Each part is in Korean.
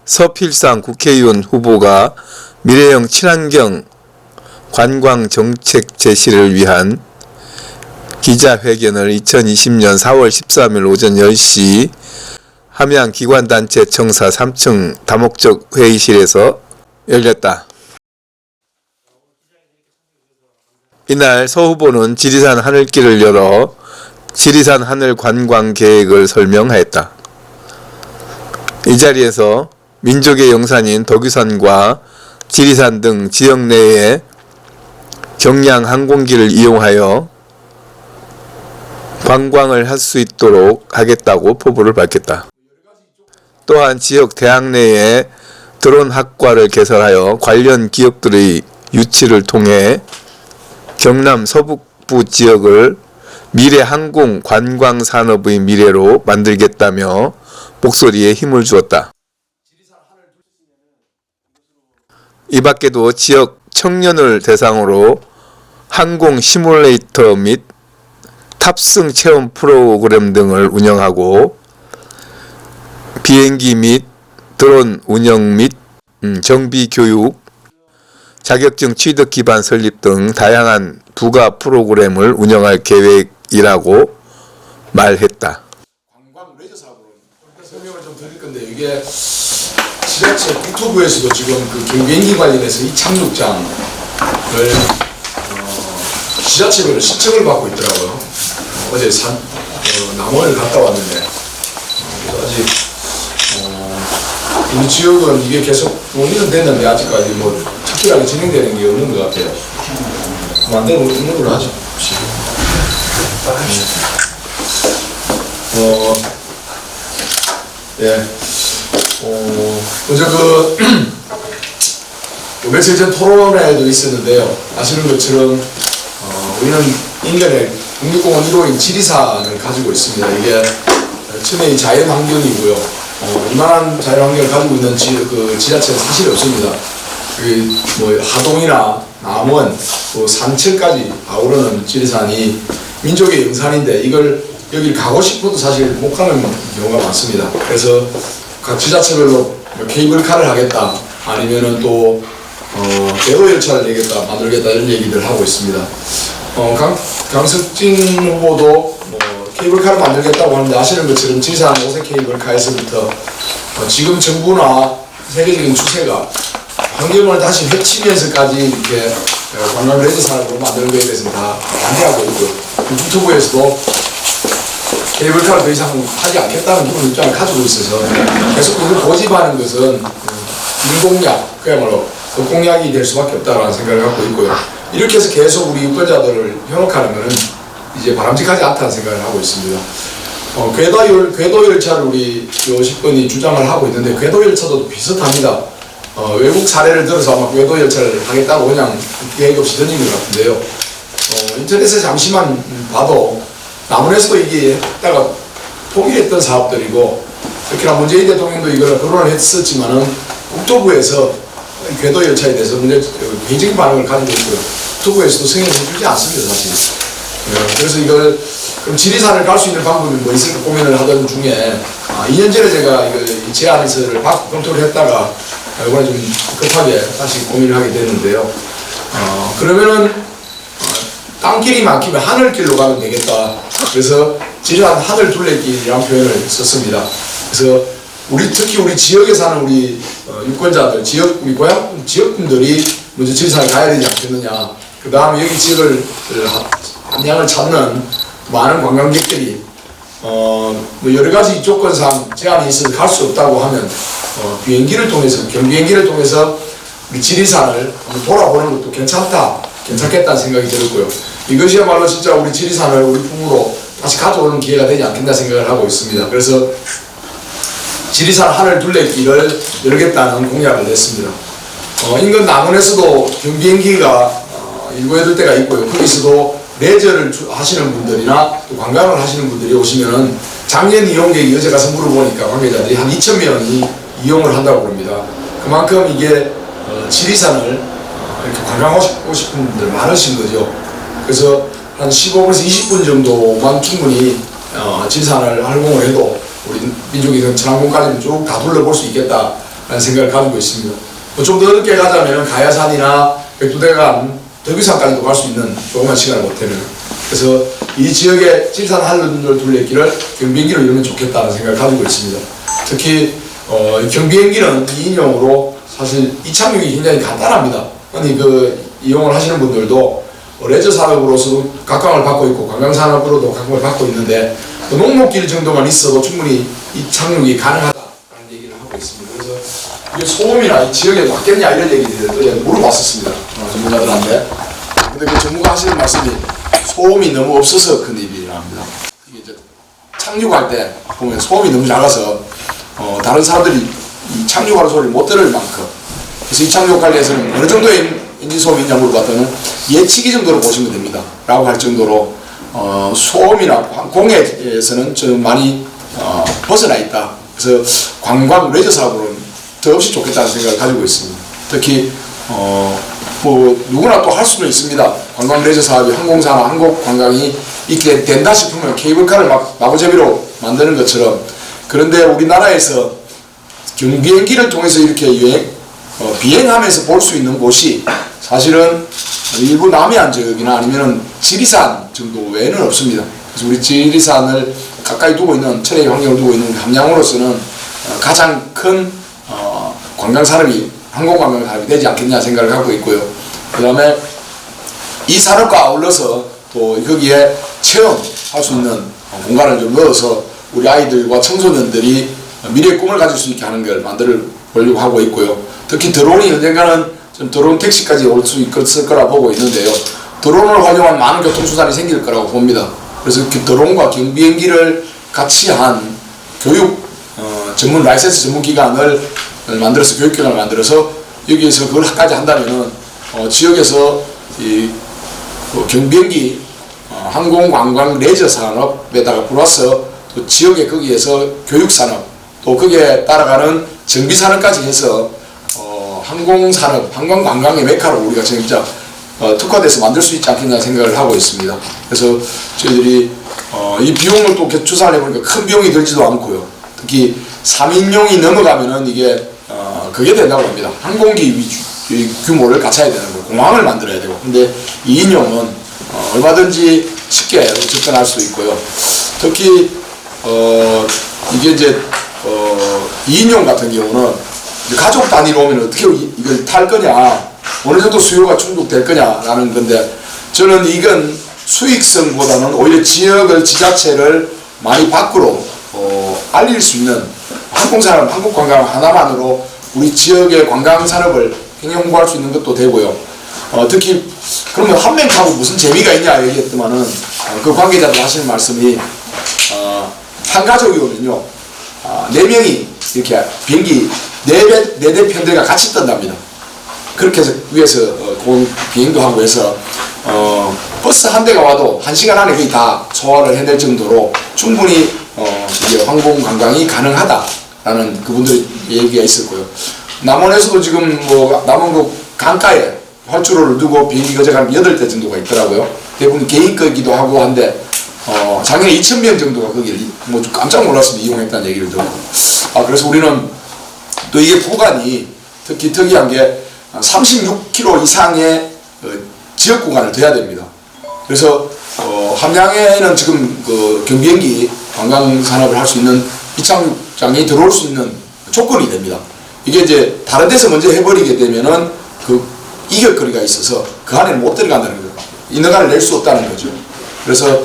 서필상 국회의원 후보가 미래형 친환경 관광 정책 제시를 위한 기자회견을 2020년 4월 13일 오전 10시 함양기관단체 청사 3층 다목적 회의실에서 열렸다. 이날 서 후보는 지리산 하늘길을 열어 지리산 하늘 관광 계획을 설명하였다. 이 자리에서 민족의 영산인 덕유산과 지리산 등 지역 내에 경량 항공기를 이용하여 관광을 할 수 있도록 하겠다고 포부를 밝혔다. 또한 지역 대학 내에 드론 학과를 개설하여 관련 기업들의 유치를 통해 경남 서북부 지역을 미래 항공 관광 산업의 미래로 만들겠다며 목소리에 힘을 주었다. 이 밖에도 지역 청년을 대상으로 항공 시뮬레이터 및 탑승 체험 프로그램 등을 운영하고 비행기 및 드론 운영 및 정비 교육, 자격증 취득 기반 설립 등 다양한 부가 프로그램을 운영할 계획이라고 말했다. 관광 레저 사업으로 설명을 좀 드릴 건데 이게 지자체 국토부에서도 지금 그 경비행기 관련해서 이 착륙장을 지자체별로 신청을 받고 있더라고요. 어제 남원을 갔다 왔는데 그래서 아직 우리 지역은 이게 계속 논의는 됐는데 아직까지 뭐 특별하게 진행되는 게 없는 것 같아요. 만들어 놓는 걸로 하죠. 먼저 며칠 전 토론회도 있었는데요. 아시는 것처럼 우리는 인근에 국립공원 1호인 지리산을 가지고 있습니다. 이게 천혜의 자연환경이고요. 이만한 자연환경을 가지고 있는 지자체는 사실 없습니다. 뭐 하동이나 남원, 또 산천까지 아우르는 지리산이 민족의 영산인데 이걸 여기 가고 싶어도 사실 못 가는 경우가 많습니다. 그래서 각 지자체별로 케이블카를 하겠다, 아니면은 또 대로 열차를 만들겠다 이런 얘기들 하고 있습니다. 강석진 후보도 케이블카를 만들겠다고 하는데 아시는 것처럼 지리산 5세 케이블카에서부터 지금 정부나 세계적인 추세가 환경을 다시 해치면서까지 이렇게 관광 레저 산업으로 만드는 것에 대해서는 다 반대하고 있고, 국토부에서도 케이블카를 더 이상 하지 않겠다는 그런 입장을 가지고 있어서 계속 그걸 고집하는 것은 인공약, 그야말로 공약이 될 수밖에 없다라는 생각을 갖고 있고요. 이렇게 해서 계속 우리 유권자들을 현혹하는 것은 이제 바람직하지 않다는 생각을 하고 있습니다. 궤도 열차를 우리 50번이 주장을 하고 있는데 궤도 열차도 비슷합니다. 외국 사례를 들어서 아마 궤도 열차를 하겠다고 그냥 계획 없이 던진 것 같은데요. 인터넷에 잠시만 봐도 남원에서도 이게 했다가 통일했던 사업들이고, 특히나 문재인 대통령도 이걸 거론을 했었지만은 국토부에서 궤도 열차에 대해서 굉장히 반응을 가지고 있고요. 국토부에서도 승인을 해주지 않습니다, 사실. 그래서 이걸 그럼 지리산을 갈 수 있는 방법이 뭐 있을까 고민을 하던 중에 2년 전에 제가 이걸 제안서를 검토를 했다가 이번에 좀 급하게 다시 고민을 하게 됐는데요. 그러면은 땅길이 막히면 하늘길로 가면 되겠다. 그래서 지리산 하늘 둘레길이라는 표현을 썼습니다. 그래서 특히 우리 지역에 사는 우리 유권자들, 우리 고향 지역분들이 먼저 지리산에 가야 되지 않겠느냐. 그 다음에 여기 지역을 한양을 찾는 많은 관광객들이 뭐 여러 가지 조건상 제한이 있어서 갈 수 없다고 하면 비행기를 통해서, 경비행기를 통해서 우리 지리산을 한번 돌아보는 것도 괜찮겠다는 생각이 들었고요. 이것이야말로 진짜 우리 지리산을 우리 품으로 다시 가져오는 기회가 되지 않겠나 생각을 하고 있습니다. 그래서 지리산 하늘 둘레길을 열겠다는 공약을 냈습니다. 인근 남원에서도 경비행기가 일부해둘 때가 있고요. 거기서도 레저를 하시는 분들이나 또 관광을 하시는 분들이 오시면은 작년 이용객이 어제 가서 물어보니까 관계자들이 한 2,000명이 이용을 한다고 합니다. 그만큼 이게 지리산을 이렇게 관광하고 싶은 분들 많으신 거죠. 그래서 한 15분에서 20분 정도만 충분히 지리산을 활공을 해도 우리 민족이 친환경까지는 쭉 다 둘러볼 수 있겠다. 라는 생각을 가지고 있습니다. 좀 더 늦게 가자면 가야산이나 백두대간 덕유산까지도 갈 수 있는 조그만 시간을 보태는, 그래서 이 지역에 지리산 한run을 둘레길을 경비행기로 이루면 좋겠다는 생각을 가지고 있습니다. 특히 경비행기는 2인용으로 사실 이착륙이 굉장히 간단합니다. 아니 이용을 하시는 분들도 레저 산업으로서도 각광을 받고 있고 관광 산업으로도 각광을 받고 있는데 농목길 정도만 있어도 충분히 이착륙이 가능하다라는 얘기를 하고 있습니다. 그래서 이게 소음이나 이 지역에 맞겠냐 이런 얘기들을 물어봤었습니다. 전문가들한테. 근데 그 전문가 하시는 말씀이 소음이 너무 없어서 큰 일이라 합니다. 이게 이제 착륙할 때 보면 소음이 너무 작아서 다른 사람들이 이 착륙하는 소리를 못 들을 만큼, 그래서 이 착륙 관리에서는 어느 정도의 엔진 소음이 있냐 물어봤더니 예치기 정도로 보시면 됩니다 라고 할 정도로 소음이나 공해에서는 좀 많이 벗어나 있다. 그래서 관광 레저 사업으로는 더없이 좋겠다는 생각을 가지고 있습니다. 특히 뭐 누구나 또 할 수는 있습니다. 관광 레저 사업이 항공사나 항공관광이 있게 된다 싶으면 케이블카를 막 마구잡이로 만드는 것처럼, 그런데 우리나라에서 경비행기를 통해서 이렇게 비행하면서 볼 수 있는 곳이 사실은 일부 남해안 지역이나 아니면은 지리산 정도 외에는 없습니다. 그래서 우리 지리산을 가까이 두고 있는, 철의 환경을 두고 있는 함양으로서는 가장 큰 관광산업이, 항공관광산업이 되지 않겠냐 생각을 갖고 있고요. 그 다음에 이 산업과 아울러서 또 거기에 체험할 수 있는 공간을 좀 넣어서 우리 아이들과 청소년들이 미래의 꿈을 가질 수 있게 하는 걸 만들어 보려고 하고 있고요. 특히 드론이 언젠가는 좀 드론 택시까지 올 수 있을 거라 보고 있는데요. 드론을 활용한 많은 교통수단이 생길 거라고 봅니다. 그래서 그 드론과 경비행기를 같이 한 교육 전문 라이센스 전문 기관을 만들어서, 교육기관을 만들어서 여기에서 그걸까지 한다면은 지역에서 이 경비행기 항공관광 레저 산업에다가 플러스 또 지역의 거기에서 교육산업, 또 거기에 따라가는 정비산업까지 해서 항공산업, 항공관광의 메카로 우리가 진짜 특화돼서 만들 수 있지 않겠냐 생각을 하고 있습니다. 그래서 저희들이 이 비용을 또 추산을 해보니까 큰 비용이 들지도 않고요. 특히 3인용이 넘어가면은 이게 그게 된다고 합니다. 항공기 규모를 갖춰야 되는 거예요. 공항을 만들어야 되고. 근데 2인용은 얼마든지 쉽게 접근할 수 있고요. 특히 이게 이제 2인용 같은 경우는 가족 단위로 오면 어떻게 이걸 탈 거냐, 어느 정도 수요가 충족될 거냐라는 건데, 저는 이건 수익성보다는 오히려 지역을, 지자체를 많이 밖으로 알릴 수 있는 항공산업, 항공관광 하나만으로 우리 지역의 관광산업을 굉장히 홍보할 수 있는 것도 되고요. 특히 그러면 한 명 타고 무슨 재미가 있냐 얘기했더만은 그 관계자들 하시는 말씀이 한 가족이 오면요 4명이 이렇게 비행기 4대 편대가 같이 뜬답니다. 그렇게 해서 위에서 비행도 하고 해서 버스 한 대가 와도 1시간 안에 거의 다 소화를 해낼 정도로 충분히 이게 항공관광이 가능하다라는 그분들 얘기가 있었고요. 남원에서도 지금 뭐 남원구 강가에 활주로를 두고 비행기가 한 8대 정도가 있더라고요. 대부분 개인 거기도 하고 한데 작년에 2,000명 정도가 거기를 뭐 좀 깜짝 놀랐습니다. 이용했다는 얘기를 듣고. 그래서 우리는 또 이게 구간이 특히 특이한 게 36km 이상의 지역 구간을 둬야 됩니다. 그래서 함양에는 지금 그 경비행기 관광 산업을 할 수 있는 이착륙장이 들어올 수 있는 조건이 됩니다. 이게 이제 다른 데서 먼저 해버리게 되면은 그 이격거리가 있어서 그 안에 못 들어간다는 거죠. 인허가를 낼 수 없다는 거죠. 그래서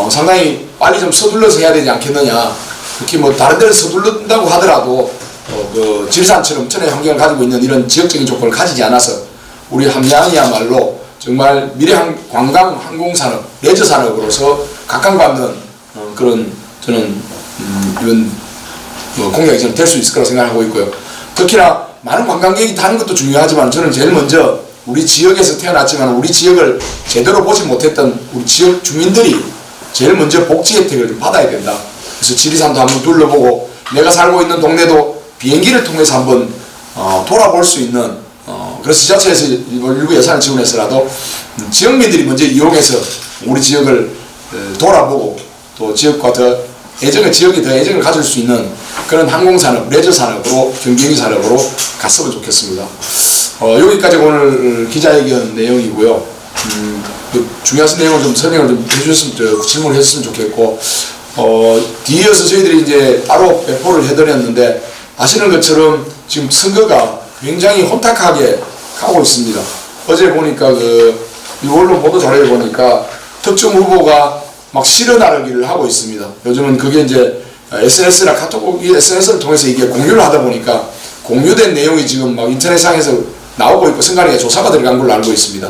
상당히 빨리 좀 서둘러서 해야 되지 않겠느냐. 특히 뭐 다른 데를 서둘른다고 하더라도 그 지리산처럼 천혜 환경을 가지고 있는 이런 지역적인 조건을 가지지 않아서 우리 함양이야말로 정말 미래 관광 항공산업, 레저 산업으로서 각광받는 그런 저는 이런 공약이 저는 될 수 있을 거라고 생각하고 있고요. 특히나 많은 관광객이 타는 것도 중요하지만 저는 제일 먼저 우리 지역에서 태어났지만 우리 지역을 제대로 보지 못했던 우리 지역 주민들이 제일 먼저 복지 혜택을 좀 받아야 된다. 그래서 지리산도 한번 둘러보고 내가 살고 있는 동네도 비행기를 통해서 한번 돌아볼 수 있는 그래서 지자체에서 일부 예산을 지원해서라도 지역민들이 먼저 이용해서 우리 지역을 돌아보고 또 지역과 더 애정의 지역이 더 애정을 가질 수 있는 그런 항공산업, 레저산업으로 경비행기 산업으로 갔으면 좋겠습니다. 여기까지 오늘 기자회견 내용이고요. 중요한 내용을 좀 설명을 좀 해주셨으면, 질문을 해주셨으면 좋겠고, 뒤이어서 저희들이 이제 따로 배포를 해드렸는데, 아시는 것처럼 지금 선거가 굉장히 혼탁하게 가고 있습니다. 어제 보니까 이 언론 보도 자료에 보니까 특정 후보가 막 실어 나르기를 하고 있습니다. 요즘은 그게 이제 SNS나 카톡, SNS를 통해서 이게 공유를 하다 보니까 공유된 내용이 지금 막 인터넷상에서 나오고 있고 선관위에 조사가 들어간 걸로 알고 있습니다.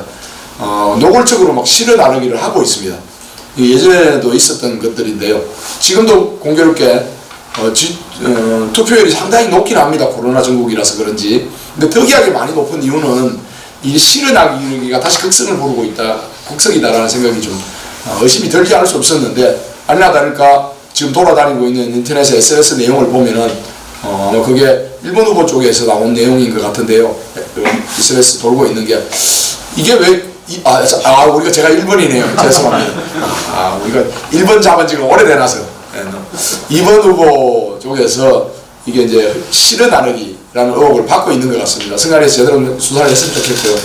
노골적으로 막 실어 나르기를 하고 있습니다. 예전에도 있었던 것들인데요. 지금도 공교롭게 투표율이 상당히 높긴 합니다. 코로나 전국이라서 그런지. 근데 특이하게 많이 높은 이유는 이 실어 나르기가 다시 극성을 부르고 있다, 극성이다라는 생각이 좀 의심이 들지 않을 수 없었는데, 아니나 다를까 지금 돌아다니고 있는 인터넷의 SNS 내용을 보면은 그게 1번 후보 쪽에서 나온 내용인 것 같은데요. SNS 돌고 있는 게 이게 왜 우리가 제가 1번이네요. 죄송합니다. 우리가 1번 잡은 지가 오래되나서 2번 후보 쪽에서 이게 이제 실어 나르기라는 의혹을 받고 있는 것 같습니다. 선관위에서 제대로 수사를 했으면 좋겠고요.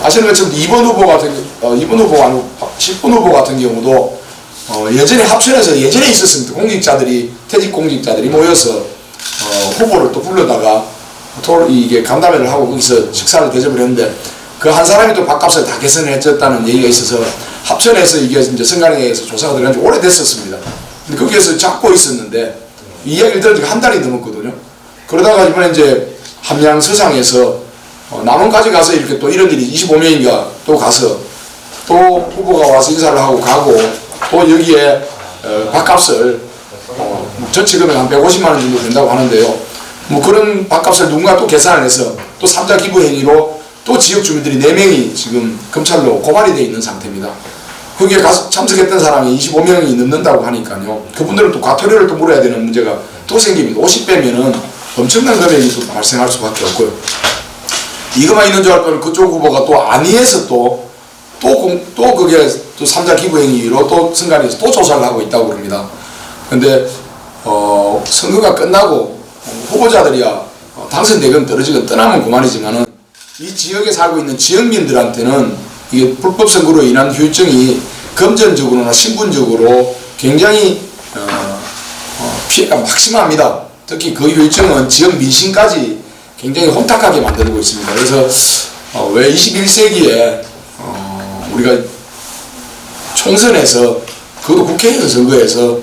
아시는 것처럼 2번 후보 아니고 10번 후보 같은 경우도 예전에 합천에서 예전에 있었습니다. 공직자들이, 퇴직 공직자들이 모여서 후보를 또 불러다가 이게 간담회를 하고 거기서 식사를 대접을 했는데, 그 한 사람이 또 밥값을 다 개선을 해줬다는 얘기가 있어서 합천에서 이게 이제 선관위에서 조사가 들어간 지 오래됐었습니다. 근데 거기에서 잡고 있었는데 이 이야기를 들은 지가 한 달이 넘었거든요. 그러다가 이번에 이제 함양 서상에서 남원까지 가서 이렇게 또 이런 일이 25명인가 또 가서 또 후보가 와서 인사를 하고 가고, 또 여기에 밥값을 전체 금액 한 150만 원 정도 된다고 하는데요. 뭐 그런 밥값을 누군가 또 계산을 해서 또 3자 기부 행위로 또 지역 주민들이 4명이 지금 검찰로 고발이 되어 있는 상태입니다. 거기에 가서 참석했던 사람이 25명이 넘는다고 하니까요. 그분들은 또 과태료를 또 물어야 되는 문제가 또 생깁니다. 50배면은 엄청난 금액이 또 발생할 수밖에 없고요. 이것만 있는 줄 알았더니 그쪽 후보가 또 안위에서 또 그게 또 3자 기부 행위로 또 선관위에서 또 조사를 하고 있다고 그럽니다. 근데 선거가 끝나고 후보자들이야 당선되건 떨어지건 떠나면 그만이지만은 이 지역에 살고 있는 지역민들한테는 이게 불법 선거로 인한 후유증이 금전적으로나 신분적으로 굉장히 피해가 막심합니다. 특히 그 후유증은 지역 민심까지 굉장히 혼탁하게 만들고 있습니다. 그래서 왜 21세기에 우리가 총선에서, 그것도 국회의원 선거에서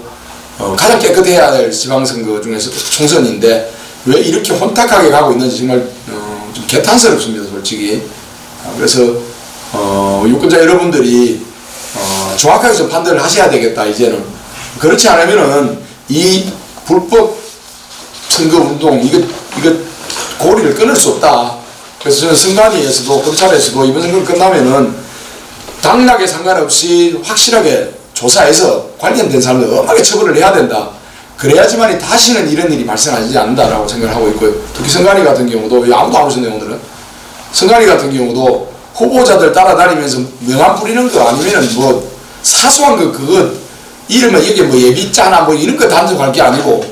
가장 깨끗해야 될 지방선거 중에서 총선인데 왜 이렇게 혼탁하게 가고 있는지 정말 좀 개탄스럽습니다, 솔직히. 그래서 유권자 여러분들이 정확하게 좀 판단을 하셔야 되겠다, 이제는. 그렇지 않으면은 이 불법 선거 운동 이거 고리를 끊을 수 없다. 그래서 저는 선관위에서도 검찰에서도 이번 선거 끝나면은 당락에 상관없이 확실하게 조사해서 관련된 사람들 엄하게 처벌을 해야 된다. 그래야지만이 다시는 이런 일이 발생하지 않는다라고 생각을 하고 있고요. 특히 선관위 같은 경우도, 아무도 안 오셨네요, 오늘은. 선관위 같은 경우도 후보자들 따라다니면서 명함 뿌리는 거 아니면은 뭐 사소한 거, 그거 이러면 이게 뭐 예비자나 뭐 이런 거 단정할 게 아니고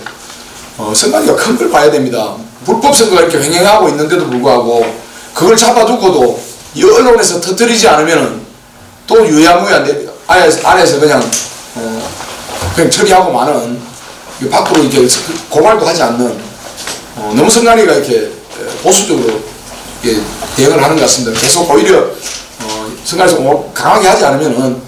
선관위가 큰 걸 봐야 됩니다. 불법 선거가 이렇게 횡행하고 있는데도 불구하고 그걸 잡아두고도 이 언론에서 터뜨리지 않으면은 또 유야무야 안에서 그냥 처리하고 마는, 밖으로 이렇게 고발도 하지 않는, 너무 선관위가 이렇게 보수적으로 이렇게 대응을 하는 것 같습니다. 계속 오히려 선관위에서 강하게 하지 않으면은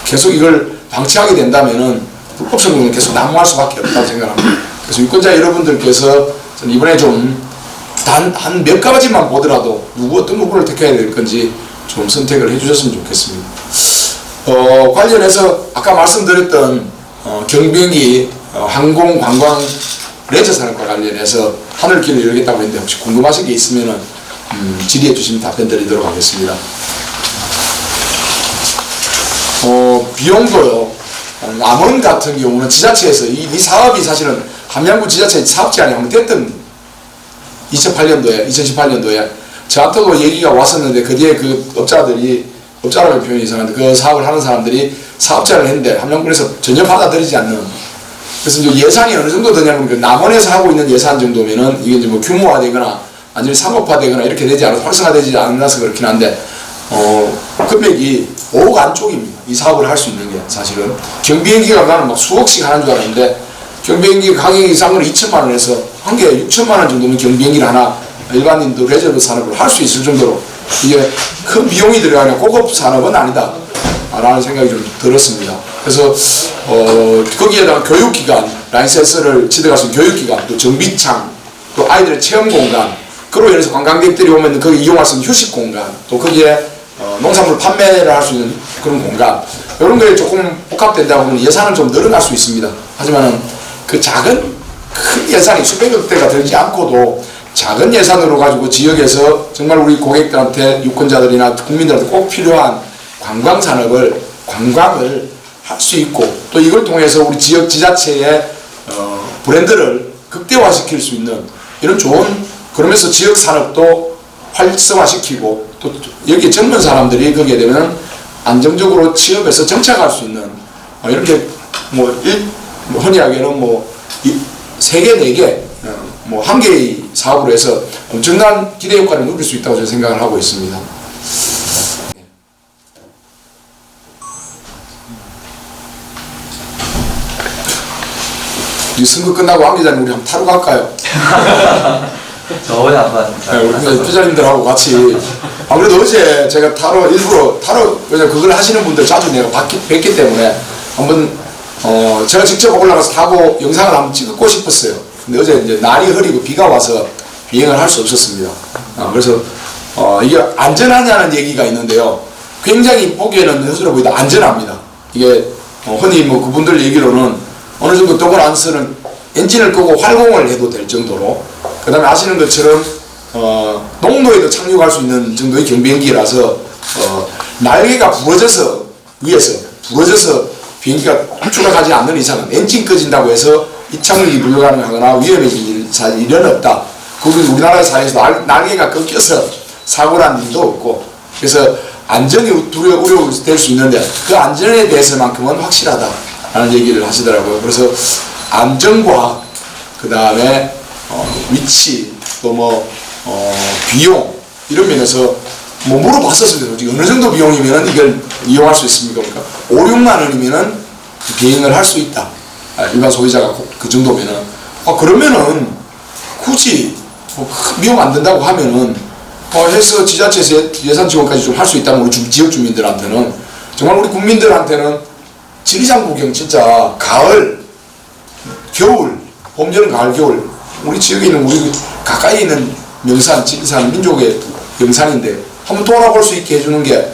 계속 이걸 방치하게 된다면은 불법 선거는 계속 난무할 수밖에 없다고 생각합니다. 그래서 유권자 여러분들께서 이번에 좀 단 한 몇 가지만 보더라도 어떤 후보를 택해야 될 건지 좀 선택을 해주셨으면 좋겠습니다. 관련해서 아까 말씀드렸던 경비행기, 항공, 관광, 레저 산업과 관련해서 하늘길을 열겠다고 했는데 혹시 궁금하신 게 있으면은 질의해 주시면 답변 드리도록 하겠습니다. 비용도요. 남원 같은 경우는 지자체에서 이 사업이 사실은 함양구 지자체 사업지안이 한번 됐던 2018년도에 저한테도 얘기가 왔었는데 그 뒤에 그 업자들이 업자라는 표현이 이상한데 그 사업을 하는 사람들이 사업자를 했는데 함정권에서 전혀 받아들이지 않는. 그래서 이제 예산이 어느 정도 되냐면 그 남원에서 하고 있는 예산 정도면은 이게 이제 뭐 규모화되거나 완전히 상업화되거나 이렇게 되지 않아서 활성화되지 않아서 그렇긴 한데 금액이 5억 안쪽입니다. 이 사업을 할 수 있는 게 사실은. 경비행기가 나는 막 수억씩 하는 줄 알았는데 경비행기 가격 이상으로 2천만 원에서 한 개에 6천만 원 정도면 경비행기를 하나 일반인도 레저드 산업을 할 수 있을 정도로 이게 큰 비용이 들어가는 고급 산업은 아니다 라는 생각이 좀 들었습니다. 그래서 거기에다가 교육기관, 라이센스를 취득할 수 있는 교육기관, 또 정비창, 또 아이들의 체험공간, 그로 인해서 관광객들이 오면 거기 이용할 수 있는 휴식공간, 또 거기에 농산물 판매를 할 수 있는 그런 공간, 이런 거에 조금 복합된다 보면 예산은 좀 늘어날 수 있습니다. 하지만은 그 작은 큰 예산이 수백억 대가 들지 않고도 작은 예산으로 가지고 지역에서 정말 우리 고객들한테 유권자들이나 국민들한테 꼭 필요한 관광산업을 관광을 할 수 있고 또 이걸 통해서 우리 지역 지자체의 브랜드를 극대화시킬 수 있는 이런 좋은 그러면서 지역 산업도 활성화시키고 또 여기 젊은 사람들이 거기에 되면 안정적으로 취업해서 정착할 수 있는 이렇게 흔히 하기에는 세 개, 네 개, 한 개의 사업으로 해서 엄청난 기대 효과를 누릴 수 있다고 저는 생각을 하고 있습니다. 이 선거 끝나고 왕 기자님 우리 한번 타러 갈까요? 저번에 한번 우리 기자님들하고 같이 아무래도 어제 제가 일부러 왜냐면 그걸 하시는 분들 자주 내가 뵙기 때문에 한번 제가 직접 올라가서 타고 영상을 한번 찍고 싶었어요. 근데 어제 이제 날이 흐리고 비가 와서 비행을 할 수 없었습니다. 그래서 이게 안전하냐는 얘기가 있는데요. 굉장히 보기에는 허술해 보이다 안전합니다. 이게 흔히 그분들 얘기로는 어느 정도 똥을 안 쓰는 엔진을 끄고 활공을 해도 될 정도로 그 다음에 아시는 것처럼 농로에도 착륙할 수 있는 정도의 경비행기라서 날개가 부러져서 위에서 부러져서 비행기가 추락하지 않는 이상은 엔진 꺼진다고 해서 이착륙이 불가능하거나 위험해질 일은 없다. 거기 우리나라 사회에서 날개가 꺾여서 사고 난 일도 없고 그래서 안전이 우려될 수 있는데 그 안전에 대해서만큼은 확실하다라는 얘기를 하시더라고요. 그래서 안전과 그 다음에 위치 또 비용 이런 면에서 물어봤었어요. 솔직히 어느 정도 비용이면 이걸 이용할 수 있습니까? 그러니까 5, 6만 원이면은 비행을 할 수 있다. 일반 소비자가 그 정도면은 그러면은 굳이 비용 안 든다고 하면은 해서 지자체에서 예산 지원까지 좀 할 수 있다면 우리 지역 주민들한테는 정말 우리 국민들한테는 지리산 구경 진짜 가을, 겨울, 봄, 여름, 가을, 겨울 우리 지역에 있는 우리 가까이 있는 명산, 지리산 민족의 명산인데 한번 돌아볼 수 있게 해주는 게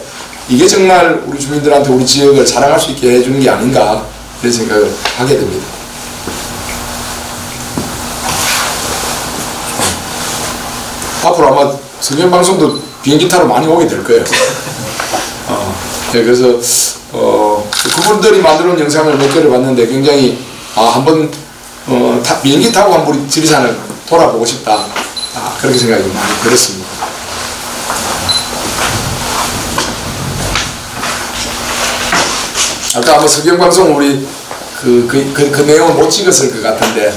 이게 정말 우리 주민들한테 우리 지역을 자랑할 수 있게 해주는 게 아닌가 그런 생각을 하게 됩니다. 앞으로 아마 성경방송도 비행기 타러 많이 오게 될 거예요. 네, 그래서 그분들이 만들어 놓은 영상을 몇 개를 봤는데 굉장히 한번 비행기 타고 한번 우리 지리산을 돌아보고 싶다. 그렇게 생각이 많이 들었습니다. 아까 아마 성경방송 우리 그 내용을 못 찍었을 것 같은데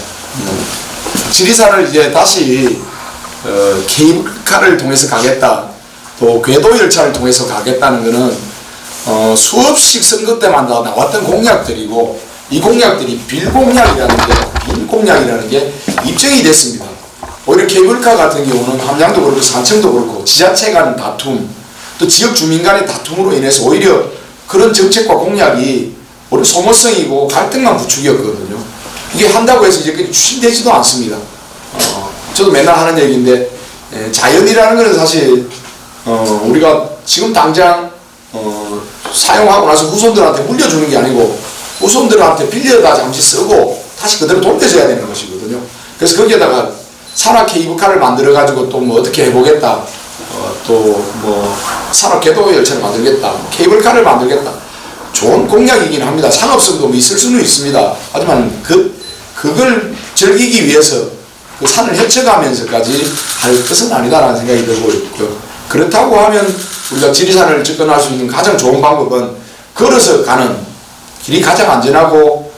지리산을 이제 다시 케이블카를 통해서 가겠다 또 궤도 열차를 통해서 가겠다는 것은 수없이 선거 때마다 나왔던 공약들이고 이 공약들이 빌공약이라는 게 입증이 됐습니다. 오히려 케이블카 같은 경우는 함양도 그렇고 산청도 그렇고 지자체 간 다툼 또 지역 주민 간의 다툼으로 인해서 오히려 그런 정책과 공약이 오히려 소모성이고 갈등만 부추겼거든요. 이게 한다고 해서 이제 추진되지도 않습니다. 저도 맨날 하는 얘기인데 자연이라는 것은 사실 우리가 지금 당장 사용하고 나서 후손들한테 물려주는 게 아니고 후손들한테 빌려다 잠시 쓰고 다시 그대로 돌려줘야 되는 것이거든요. 그래서 거기에다가 산악 케이블카를 만들어 가지고 또 어떻게 해보겠다 또 산악 궤도 열차를 만들겠다 케이블카를 만들겠다 좋은 공약이긴 합니다. 상업성도 있을 수는 있습니다. 하지만 그걸 즐기기 위해서 그 산을 헤쳐가면서까지 할 것은 아니다라는 생각이 들고 있고요. 그렇다고 하면 우리가 지리산을 접근할 수 있는 가장 좋은 방법은 걸어서 가는 길이 가장 안전하고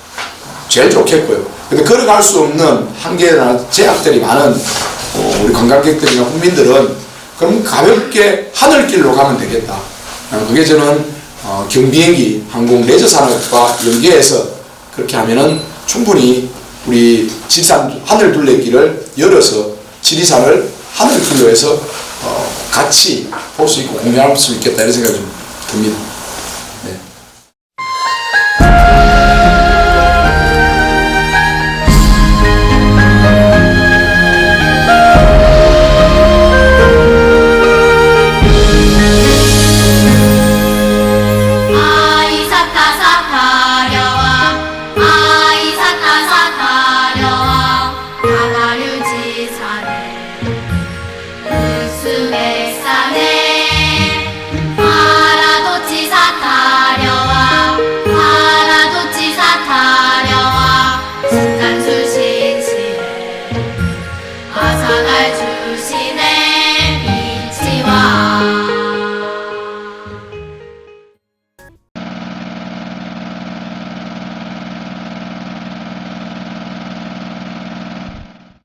제일 좋겠고요. 근데 걸어갈 수 없는 한계나 제약들이 많은 우리 관광객들이나 국민들은 그럼 가볍게 하늘길로 가면 되겠다. 그게 저는 경비행기, 항공, 레저 산업과 연계해서 그렇게 하면은 충분히 우리 지리산 하늘 둘레길을 열어서 지리산을 하늘길로 해서 같이 볼 수 있고 공유할 수 있겠다 이런 생각이 좀 듭니다.